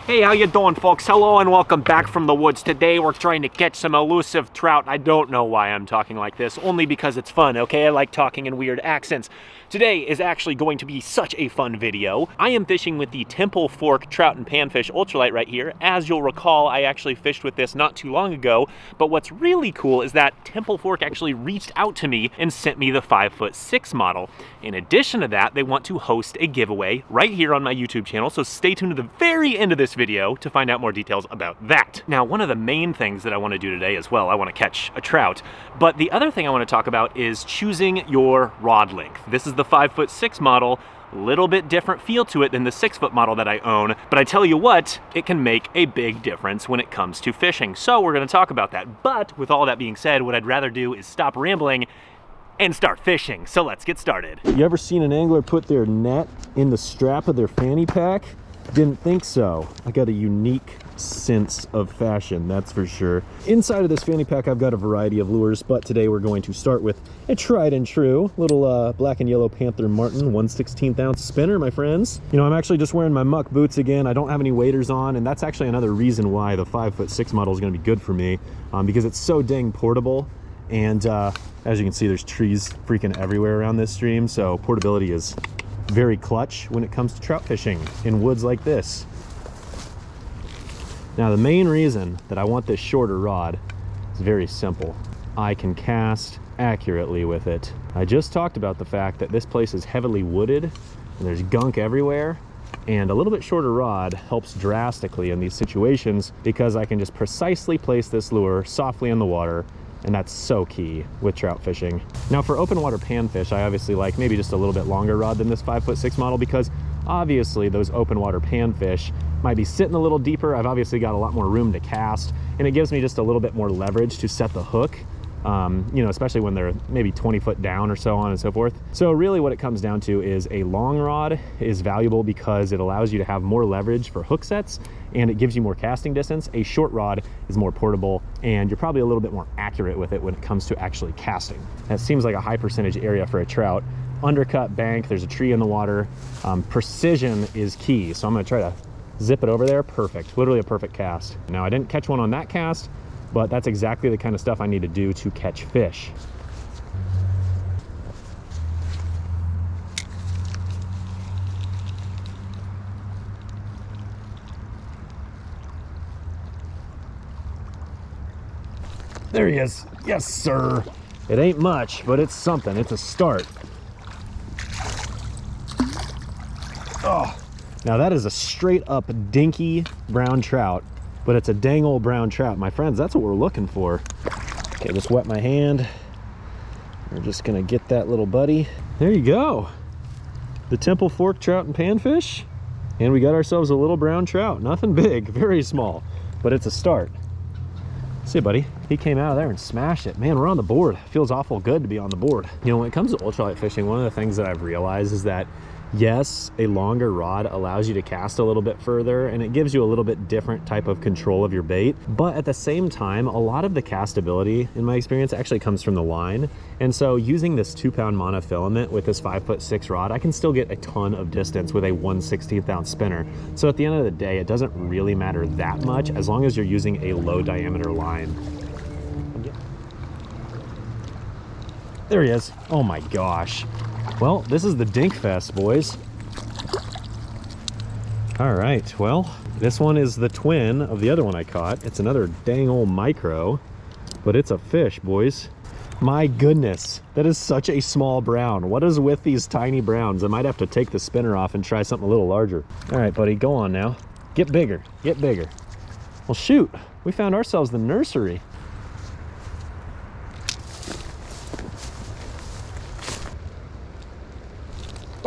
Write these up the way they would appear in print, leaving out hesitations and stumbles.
Hey, how you doing, folks? Hello and welcome back from the woods. Today we're trying to catch some elusive trout. I don't know why I'm talking like this, only because it's fun, okay? I like talking in weird accents. Today is actually going to be such a fun video. I am fishing with the Temple Fork Trout and Panfish Ultralight right here. As you'll recall, I actually fished with this not too long ago, but what's really cool is that Temple Fork actually reached out to me and sent me the 5'6" model. In addition to that, they want to host a giveaway right here on my YouTube channel, so stay tuned to the very end of this video to find out more details about that. Now, one of the main things that I want to do today as well, I want to catch a trout, but the other thing I want to talk about is choosing your rod length. This is the 5'6" model, little bit different feel to it than the 6-foot model that I own, but I tell you what, it can make a big difference when it comes to fishing. So we're going to talk about that. But with all that being said, what I'd rather do is stop rambling and start fishing. So let's get started. You ever seen an angler put their net in the strap of their fanny pack? Didn't think so. I got a unique sense of fashion, that's for sure. Inside of this fanny pack, I've got a variety of lures, but today we're going to start with a tried and true little black and yellow Panther Martin 1/16 ounce spinner, my friends. You know, I'm actually just wearing my muck boots again. I don't have any waders on, and that's actually another reason why the 5'6" model is going to be good for me, because it's so dang portable. And as you can see, there's trees freaking everywhere around this stream, so portability is very clutch when it comes to trout fishing in woods like this. Now, the main reason that I want this shorter rod is very simple. I can cast accurately with it. I just talked about the fact that this place is heavily wooded and there's gunk everywhere, and a little bit shorter rod helps drastically in these situations because I can just precisely place this lure softly in the water, and that's so key with trout fishing. Now, for open water panfish, I obviously like maybe just a little bit longer rod than this 5'6" model, because obviously those open water panfish might be sitting a little deeper. I've obviously got a lot more room to cast, and it gives me just a little bit more leverage to set the hook, you know, especially when they're maybe 20 foot down or so on and so forth. So really what it comes down to is a long rod is valuable because it allows you to have more leverage for hook sets and it gives you more casting distance. A short rod is more portable and you're probably a little bit more accurate with it when it comes to actually casting. That seems like a high percentage area for a trout. Undercut bank, there's a tree in the water. Precision is key. So I'm gonna try to zip it over there. Perfect, literally a perfect cast. Now, I didn't catch one on that cast, but that's exactly the kind of stuff I need to do to catch fish. There he is. Yes, sir. It ain't much, but it's something. It's a start. Oh, now that is a straight up dinky brown trout, but it's a dang old brown trout, my friends. That's what we're looking for. Okay, just wet my hand. We're just gonna get that little buddy. There you go. The Temple Fork Trout and Panfish. And we got ourselves a little brown trout. Nothing big, very small, but it's a start. See, buddy, he came out of there and smashed it. Man, we're on the board. Feels awful good to be on the board. You know, when it comes to ultralight fishing, one of the things that I've realized is that yes, a longer rod allows you to cast a little bit further and it gives you a little bit different type of control of your bait. But at the same time, a lot of the castability, in my experience, actually comes from the line. And so using this 2-pound monofilament with this 5'6" rod, I can still get a ton of distance with a 1/16 ounce spinner. So at the end of the day, it doesn't really matter that much as long as you're using a low diameter line. There he is. Oh my gosh. Well, this is the Dink Fest, boys. All right, well, this one is the twin of the other one I caught. It's another dang old micro, but it's a fish, boys. My goodness, that is such a small brown. What is with these tiny browns? I might have to take the spinner off and try something a little larger. All right, buddy, go on now. Get bigger, get bigger. Well, shoot, we found ourselves the nursery.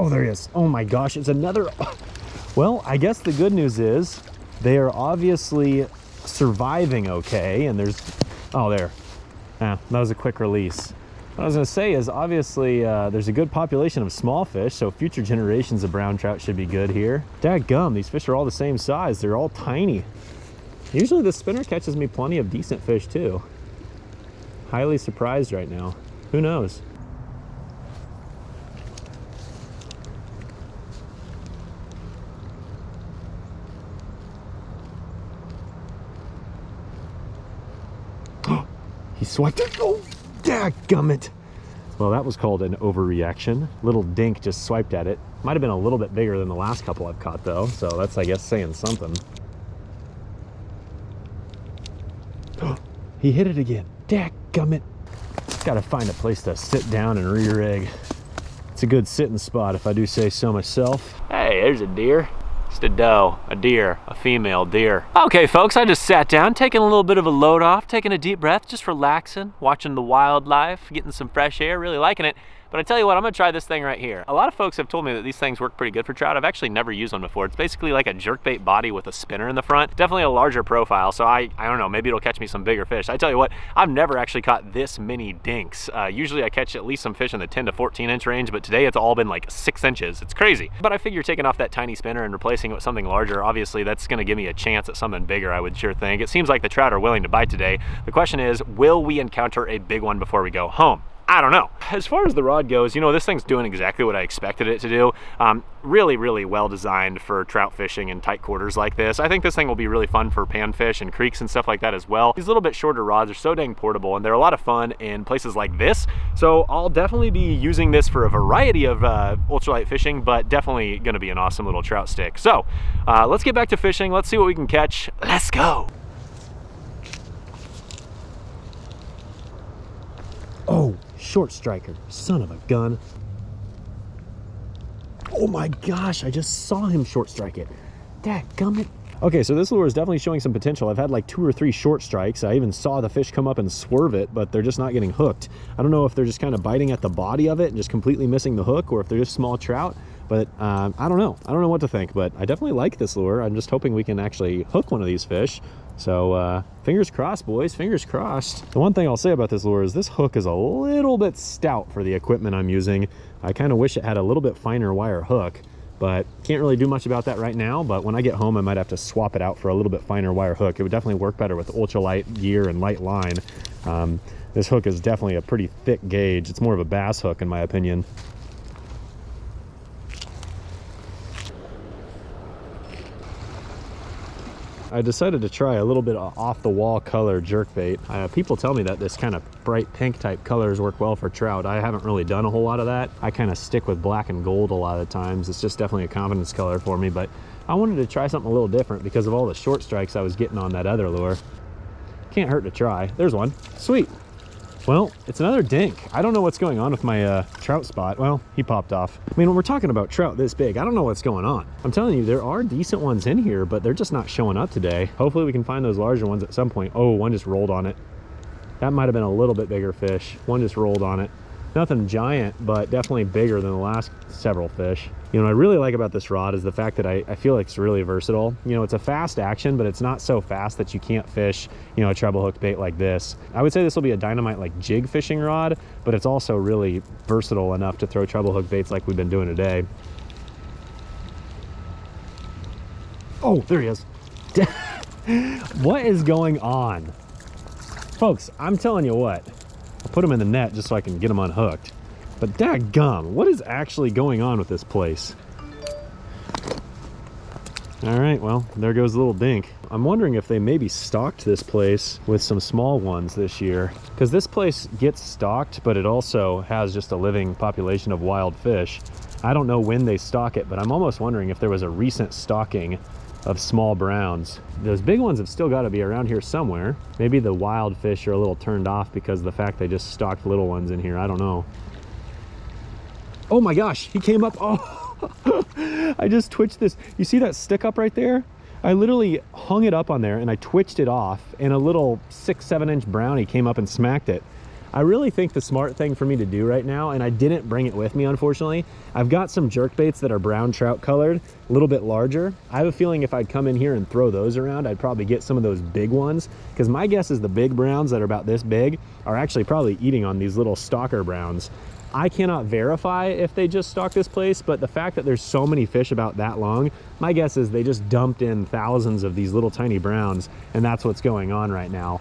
Oh, there he is. Oh my gosh, it's another. Well, I guess the good news is they are obviously surviving okay, and there's, oh, there. Ah, that was a quick release. What I was gonna say is obviously there's a good population of small fish, so future generations of brown trout should be good here. Dadgum, these fish are all the same size. They're all tiny. Usually the spinner catches me plenty of decent fish too. Highly surprised right now. Who knows? He swiped it. Oh, dadgummit. Well, that was called an overreaction. Little dink just swiped at it. Might have been a little bit bigger than the last couple I've caught though, so that's, I guess, saying something. He hit it again. Dadgummit. Gotta find a place to sit down and re-rig. It's a good sitting spot if I do say so myself. Hey, there's a deer. Just a doe, a deer, a female deer. Okay, folks, I just sat down, taking a little bit of a load off, taking a deep breath, just relaxing, watching the wildlife, getting some fresh air, really liking it. But I tell you what, I'm gonna try this thing right here. A lot of folks have told me that these things work pretty good for trout. I've actually never used one before. It's basically like a jerkbait body with a spinner in the front. Definitely a larger profile, so I don't know, maybe it'll catch me some bigger fish. I tell you what, I've never actually caught this many dinks. Usually I catch at least some fish in the 10 to 14 inch range, but today it's all been like 6 inches. It's crazy. But I figure taking off that tiny spinner and replacing it with something larger, obviously that's gonna give me a chance at something bigger, I would sure think. It seems like the trout are willing to bite today. The question is, will we encounter a big one before we go home? I don't know. As far as the rod goes, you know, this thing's doing exactly what I expected it to do. Really, really well designed for trout fishing in tight quarters like this. I think this thing will be really fun for panfish and creeks and stuff like that as well. These little bit shorter rods are so dang portable and they're a lot of fun in places like this. So I'll definitely be using this for a variety of ultralight fishing, but definitely gonna be an awesome little trout stick. So let's get back to fishing. Let's see what we can catch. Let's go. Oh, short striker, son of a gun. Oh my gosh, I just saw him short strike it. Dadgummit. Okay, so this lure is definitely showing some potential. I've had like 2 or 3 short strikes. I even saw the fish come up and swerve it, but they're just not getting hooked. I don't know if they're just kind of biting at the body of it and just completely missing the hook, or if they're just small trout, but I don't know. I don't know what to think, but I definitely like this lure. I'm just hoping we can actually hook one of these fish. So fingers crossed, boys, fingers crossed. The one thing I'll say about this lure is this hook is a little bit stout for the equipment I'm using. I kind of wish it had a little bit finer wire hook, but can't really do much about that right now. But when I get home, I might have to swap it out for a little bit finer wire hook. It would definitely work better with ultralight gear and light line. This hook is definitely a pretty thick gauge. It's more of a bass hook in my opinion. I decided to try a little bit of off-the-wall color jerkbait. People tell me that this kind of bright pink type colors work well for trout. I haven't really done a whole lot of that. I kind of stick with black and gold a lot of the times. It's just definitely a confidence color for me, but I wanted to try something a little different because of all the short strikes I was getting on that other lure. Can't hurt to try. There's one. Sweet. Well, it's another dink. I don't know what's going on with my trout spot. Well, he popped off. I mean, when we're talking about trout this big, I don't know what's going on. I'm telling you, there are decent ones in here, but they're just not showing up today. Hopefully we can find those larger ones at some point. Oh, one just rolled on it. That might have been a little bit bigger fish. One just rolled on it. Nothing giant, but definitely bigger than the last several fish. You know, what I really like about this rod is the fact that I feel like it's really versatile. You know, it's a fast action, but it's not so fast that you can't fish, you know, a treble hook bait like this. I would say this will be a dynamite like jig fishing rod, but it's also really versatile enough to throw treble hook baits like we've been doing today. Oh, there he is. What is going on? Folks, I'm telling you what. I'll put him in the net just so I can get him unhooked. But dadgum, what is actually going on with this place? All right, well, there goes the little dink. I'm wondering if they maybe stocked this place with some small ones this year, because this place gets stocked, but it also has just a living population of wild fish. I don't know when they stock it, but I'm almost wondering if there was a recent stocking of small browns. Those big ones have still got to be around here somewhere. Maybe the wild fish are a little turned off because of the fact they just stocked little ones in here. I don't know. Oh my gosh, he came up. Oh, I just twitched this. You see that stick up right there? I literally hung it up on there and I twitched it off, and a little 6-7 inch brownie came up and smacked it. I really think the smart thing for me to do right now, and I didn't bring it with me unfortunately, I've got some jerk baits that are brown trout colored, a little bit larger. I have a feeling if I'd come in here and throw those around, I'd probably get some of those big ones, because my guess is the big browns that are about this big are actually probably eating on these little stalker browns. I cannot verify if they just stocked this place, but the fact that there's so many fish about that long, my guess is they just dumped in thousands of these little tiny browns, and that's what's going on right now.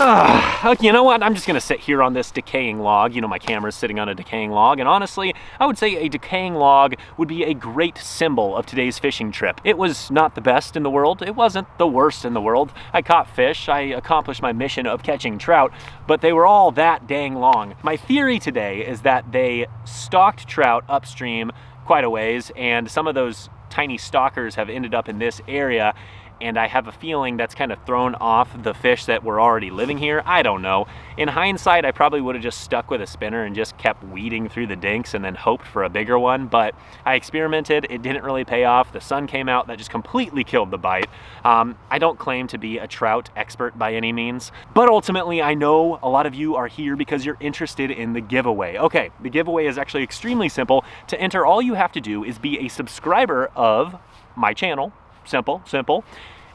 You know what? I'm just gonna sit here on this decaying log. You know, my camera's sitting on a decaying log, and honestly, I would say a decaying log would be a great symbol of today's fishing trip. It was not the best in the world. It wasn't the worst in the world. I caught fish. I accomplished my mission of catching trout, but they were all that dang long. My theory today is that they stalked trout upstream quite a ways, and some of those tiny stalkers have ended up in this area, and I have a feeling that's kind of thrown off the fish that were already living here. I don't know. In hindsight, I probably would have just stuck with a spinner and just kept weeding through the dinks and then hoped for a bigger one, but I experimented. It didn't really pay off. The sun came out. That just completely killed the bite. I don't claim to be a trout expert by any means, but ultimately I know a lot of you are here because you're interested in the giveaway. Okay, the giveaway is actually extremely simple. To enter, all you have to do is be a subscriber of my channel. Simple.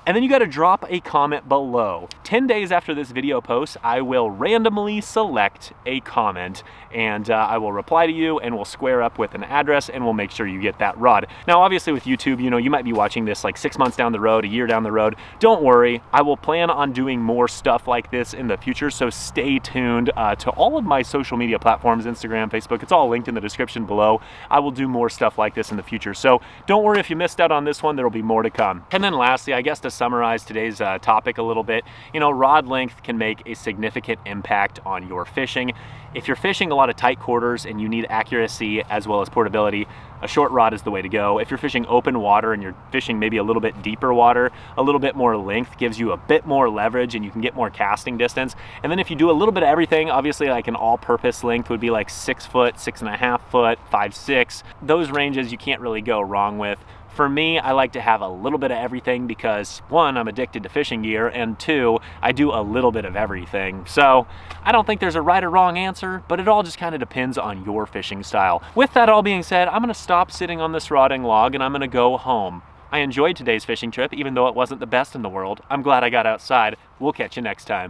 And then you got to drop a comment below. 10 days after this video posts, I will randomly select a comment, and I will reply to you, and we'll square up with an address, and we'll make sure you get that rod. Now, obviously with YouTube, you know, you might be watching this like 6 months down the road, a year down the road. Don't worry, I will plan on doing more stuff like this in the future, so stay tuned to all of my social media platforms, Instagram, Facebook. It's all linked in the description below. I will do more stuff like this in the future, so don't worry if you missed out on this one. There will be more to come. And then lastly, I guess to summarize today's topic a little bit, you know, rod length can make a significant impact on your fishing. If you're fishing a lot of tight quarters and you need accuracy as well as portability, a short rod is the way to go. If you're fishing open water and you're fishing maybe a little bit deeper water, a little bit more length gives you a bit more leverage and you can get more casting distance. And then if you do a little bit of everything, obviously like an all-purpose length would be like 6 foot, 6.5 foot, 5'6". Those ranges you can't really go wrong with. For me, I like to have a little bit of everything because 1, I'm addicted to fishing gear, and 2, I do a little bit of everything. So I don't think there's a right or wrong answer, but it all just kind of depends on your fishing style. With that all being said, I'm gonna stop sitting on this rotting log and I'm gonna go home. I enjoyed today's fishing trip, even though it wasn't the best in the world. I'm glad I got outside. We'll catch you next time.